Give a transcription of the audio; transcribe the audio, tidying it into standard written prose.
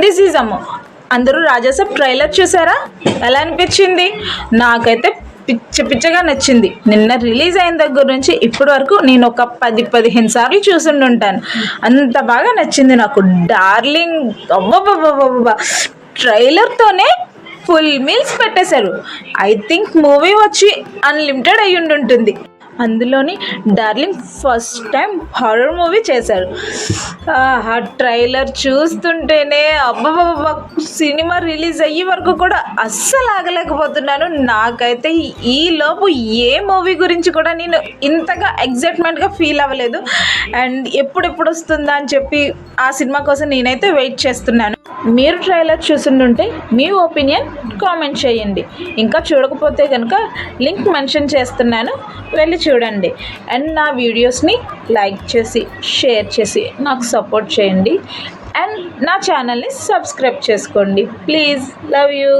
This is అమ్మో. అందరూ Raja Saab trailer చూసారా? ఎలా అనిపించింది? నాకైతే పిచ్చగా నచ్చింది. నిన్న రిలీజ్ అయిన దగ్గర నుంచి ఇప్పటి వరకు నేను ఒక 10-15 సార్లు చూసుంటాను. అంత బాగా నచ్చింది నాకు. డార్లింగ్ అబ్బబ్బబ్బబ్బబ్బా, ట్రైలర్తోనే ఫుల్ మీల్స్ పెట్టేశారు. ఐ థింక్ మూవీ వచ్చి అన్లిమిటెడ్ అయ్యి ఉంటుంది. అందులోని darling first time horror movie చేశారు. ఆ ట్రైలర్ చూస్తుంటేనే అబ్బబ్బబ్బా, సినిమా రిలీజ్ అయ్యే వరకు కూడా అస్సలు ఆగలేకపోతున్నాను. నాకైతే ఈ లోపు ఏ మూవీ గురించి కూడా నేను ఇంతగా ఎగ్జైట్మెంట్గా ఫీల్ అవ్వలేదు. అండ్ ఎప్పుడెప్పుడు వస్తుందా అని చెప్పి ఆ సినిమా కోసం నేనైతే వెయిట్ చేస్తున్నాను. మీరు ట్రైలర్ చూస్తుంటే మీ ఒపీనియన్ కామెంట్ చేయండి. ఇంకా చూడకపోతే కనుక లింక్ మెన్షన్ చేస్తున్నాను, వెళ్ళి చూడండి. అండ్ నా వీడియోస్ని లైక్ చేసి షేర్ చేసి నాకు సపోర్ట్ చేయండి. అండ్ నా ఛానల్ని సబ్స్క్రైబ్ చేసుకోండి ప్లీజ్. Love you.